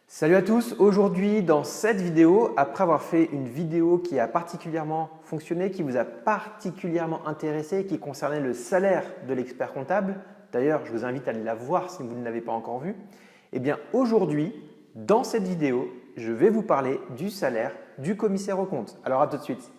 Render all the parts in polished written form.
Salut à tous, aujourd'hui dans cette vidéo, après avoir fait une vidéo qui a particulièrement fonctionné, qui vous a particulièrement intéressé, qui concernait le salaire de l'expert comptable, d'ailleurs je vous invite à aller la voir si vous ne l'avez pas encore vue, et bien aujourd'hui, dans cette vidéo, je vais vous parler du salaire du commissaire aux comptes. Alors à tout de suite.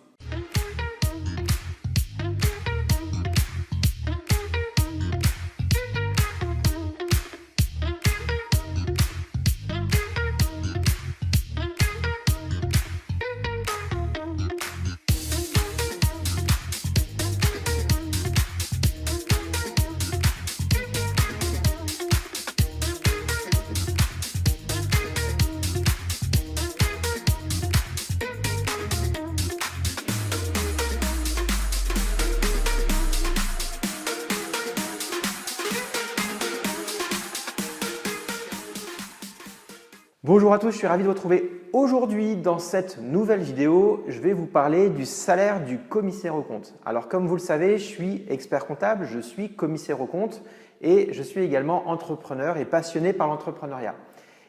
Bonjour à tous, je suis ravi de vous retrouver aujourd'hui dans cette nouvelle vidéo. Je vais vous parler du salaire du commissaire aux comptes. Alors comme vous le savez, je suis expert comptable, je suis commissaire aux comptes et je suis également entrepreneur et passionné par l'entrepreneuriat.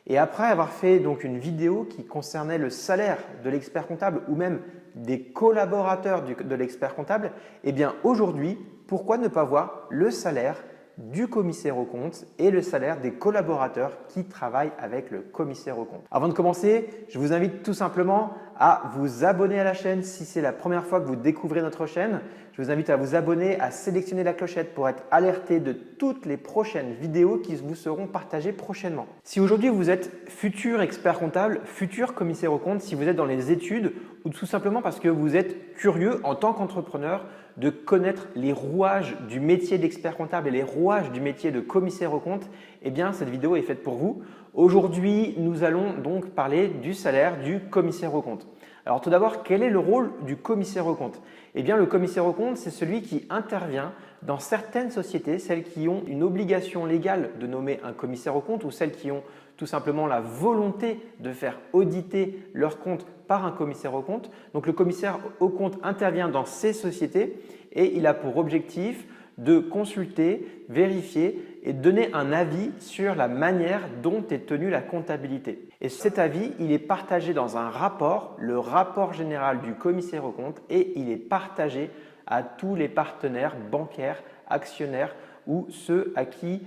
Et après avoir fait donc une vidéo qui concernait le salaire de l'expert comptable ou même des collaborateurs de l'expert comptable, eh bien aujourd'hui, pourquoi ne pas voir le salaire du commissaire aux comptes et le salaire des collaborateurs qui travaillent avec le commissaire aux comptes. Avant de commencer, je vous invite tout simplement à vous abonner à la chaîne si c'est la première fois que vous découvrez notre chaîne. Je vous invite à vous abonner, à sélectionner la clochette pour être alerté de toutes les prochaines vidéos qui vous seront partagées prochainement. Si aujourd'hui vous êtes futur expert comptable, futur commissaire aux comptes, si vous êtes dans les études ou tout simplement parce que vous êtes curieux en tant qu'entrepreneur de connaître les rouages du métier d'expert comptable et les rouages du métier de commissaire aux comptes, eh bien cette vidéo est faite pour vous. Aujourd'hui, nous allons donc parler du salaire du commissaire aux comptes. Alors tout d'abord, quel est le rôle du commissaire aux comptes? Eh bien le commissaire aux comptes, c'est celui qui intervient dans certaines sociétés, celles qui ont une obligation légale de nommer un commissaire aux comptes ou celles qui ont tout simplement la volonté de faire auditer leurs comptes par un commissaire aux comptes. Donc le commissaire aux comptes intervient dans ces sociétés et il a pour objectif de consulter, vérifier et donner un avis sur la manière dont est tenue la comptabilité. Et cet avis, il est partagé dans un rapport, le rapport général du commissaire aux comptes, et il est partagé à tous les partenaires bancaires, actionnaires ou ceux à qui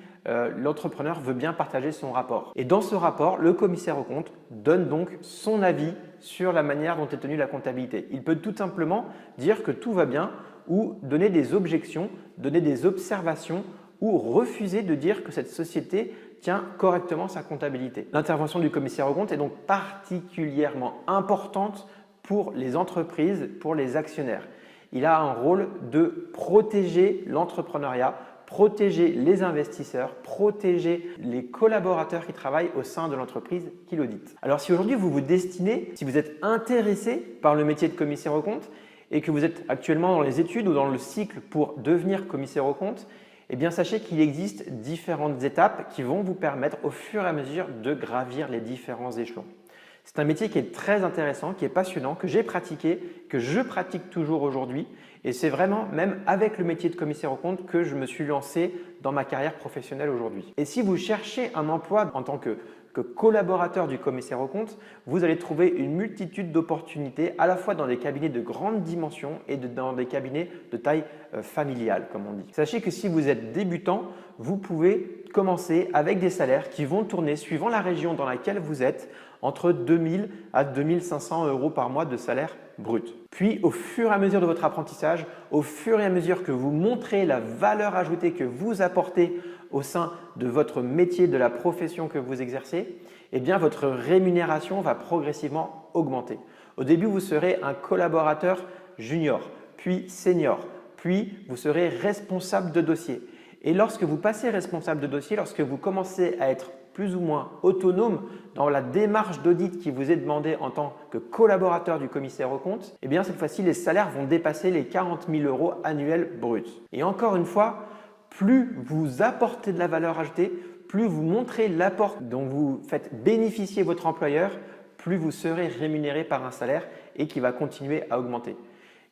l'entrepreneur veut bien partager son rapport. Et dans ce rapport, le commissaire aux comptes donne donc son avis sur la manière dont est tenue la comptabilité. Il peut tout simplement dire que tout va bien ou donner des objections, donner des observations ou refuser de dire que cette société tient correctement sa comptabilité. L'intervention du commissaire aux comptes est donc particulièrement importante pour les entreprises, pour les actionnaires. Il a un rôle de protéger l'entrepreneuriat, protéger les investisseurs, protéger les collaborateurs qui travaillent au sein de l'entreprise qui l'audite. Alors si aujourd'hui vous vous destinez, si vous êtes intéressé par le métier de commissaire aux comptes et que vous êtes actuellement dans les études ou dans le cycle pour devenir commissaire aux comptes, eh bien sachez qu'il existe différentes étapes qui vont vous permettre au fur et à mesure de gravir les différents échelons. C'est un métier qui est très intéressant, qui est passionnant, que j'ai pratiqué, que je pratique toujours aujourd'hui et c'est vraiment même avec le métier de commissaire aux comptes que je me suis lancé dans ma carrière professionnelle aujourd'hui. Et si vous cherchez un emploi en tant que collaborateur du commissaire aux comptes, vous allez trouver une multitude d'opportunités à la fois dans des cabinets de grande dimension et dans des cabinets de taille familiale comme on dit. Sachez que si vous êtes débutant, vous pouvez commencer avec des salaires qui vont tourner suivant la région dans laquelle vous êtes entre 2000 à 2500 € par mois de salaire brut. Puis au fur et à mesure de votre apprentissage, au fur et à mesure que vous montrez la valeur ajoutée que vous apportez au sein de votre métier, de la profession que vous exercez, eh bien votre rémunération va progressivement augmenter. Au début, vous serez un collaborateur junior, puis senior, puis vous serez responsable de dossier. Et lorsque vous passez responsable de dossier, lorsque vous commencez à être plus ou moins autonome dans la démarche d'audit qui vous est demandée en tant que collaborateur du commissaire aux comptes, eh bien cette fois-ci, les salaires vont dépasser les 40 000 € annuels bruts. Et encore une fois, plus vous apportez de la valeur ajoutée, plus vous montrez l'apport dont vous faites bénéficier votre employeur, plus vous serez rémunéré par un salaire et qui va continuer à augmenter.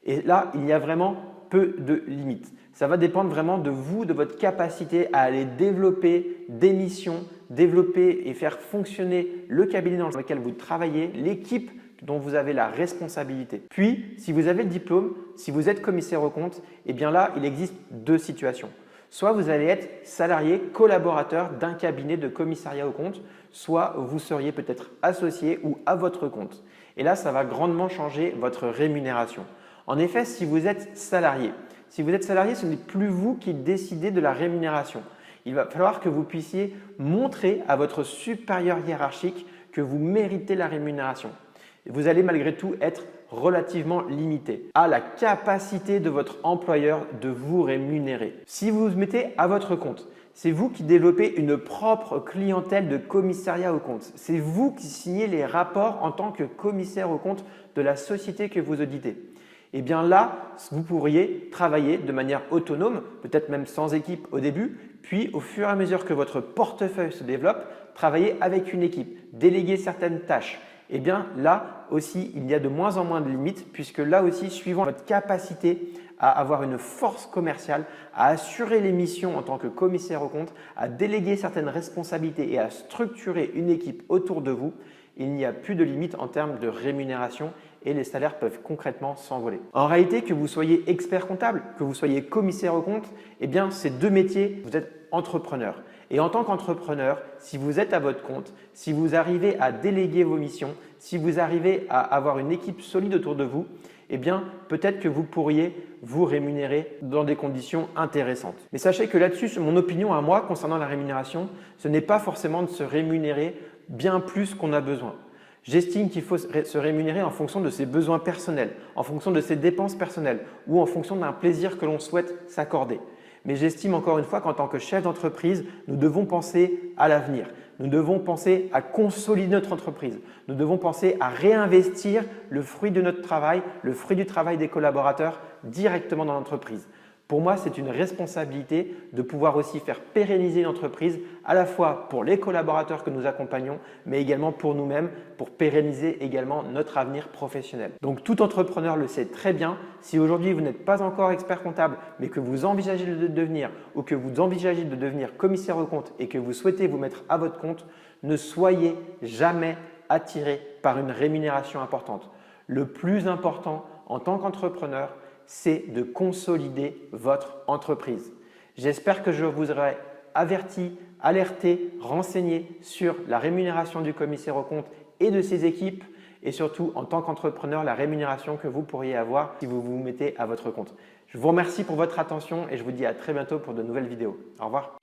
Et là, il y a vraiment peu de limites. Ça va dépendre vraiment de vous, de votre capacité à aller développer des missions, développer et faire fonctionner le cabinet dans lequel vous travaillez, l'équipe dont vous avez la responsabilité. Puis, si vous avez le diplôme, si vous êtes commissaire aux comptes, eh bien là, il existe deux situations. Soit vous allez être salarié, collaborateur d'un cabinet de commissariat aux comptes, soit vous seriez peut-être associé ou à votre compte. Et là, ça va grandement changer votre rémunération. En effet, si vous êtes salarié, ce n'est plus vous qui décidez de la rémunération. Il va falloir que vous puissiez montrer à votre supérieur hiérarchique que vous méritez la rémunération. Vous allez malgré tout être relativement limité à la capacité de votre employeur de vous rémunérer. Si vous vous mettez à votre compte, c'est vous qui développez une propre clientèle de commissariat aux comptes. C'est vous qui signez les rapports en tant que commissaire aux comptes de la société que vous auditez. Et bien là, vous pourriez travailler de manière autonome, peut-être même sans équipe au début, puis au fur et à mesure que votre portefeuille se développe, travailler avec une équipe, déléguer certaines tâches. Et bien là aussi, il y a de moins en moins de limites puisque là aussi, suivant votre capacité à avoir une force commerciale, à assurer les missions en tant que commissaire aux comptes, à déléguer certaines responsabilités et à structurer une équipe autour de vous, il n'y a plus de limite en termes de rémunération et les salaires peuvent concrètement s'envoler. En réalité, que vous soyez expert comptable, que vous soyez commissaire aux comptes, eh bien, ces deux métiers, vous êtes entrepreneur. Et en tant qu'entrepreneur, si vous êtes à votre compte, si vous arrivez à déléguer vos missions, si vous arrivez à avoir une équipe solide autour de vous, eh bien, peut-être que vous pourriez vous rémunérer dans des conditions intéressantes. Mais sachez que là-dessus, mon opinion à moi concernant la rémunération, ce n'est pas forcément de se rémunérer bien plus qu'on a besoin. J'estime qu'il faut se rémunérer en fonction de ses besoins personnels, en fonction de ses dépenses personnelles ou en fonction d'un plaisir que l'on souhaite s'accorder. Mais j'estime encore une fois qu'en tant que chef d'entreprise, nous devons penser à l'avenir. Nous devons penser à consolider notre entreprise. Nous devons penser à réinvestir le fruit de notre travail, le fruit du travail des collaborateurs directement dans l'entreprise. Pour moi, c'est une responsabilité de pouvoir aussi faire pérenniser une entreprise à la fois pour les collaborateurs que nous accompagnons, mais également pour nous-mêmes, pour pérenniser également notre avenir professionnel. Donc, tout entrepreneur le sait très bien. Si aujourd'hui, vous n'êtes pas encore expert comptable, mais que vous envisagez de le devenir ou que vous envisagez de devenir commissaire aux comptes et que vous souhaitez vous mettre à votre compte, ne soyez jamais attiré par une rémunération importante. Le plus important en tant qu'entrepreneur, c'est de consolider votre entreprise. J'espère que je vous aurai averti, alerté, renseigné sur la rémunération du commissaire aux comptes et de ses équipes et surtout en tant qu'entrepreneur, la rémunération que vous pourriez avoir si vous vous mettez à votre compte. Je vous remercie pour votre attention et je vous dis à très bientôt pour de nouvelles vidéos. Au revoir.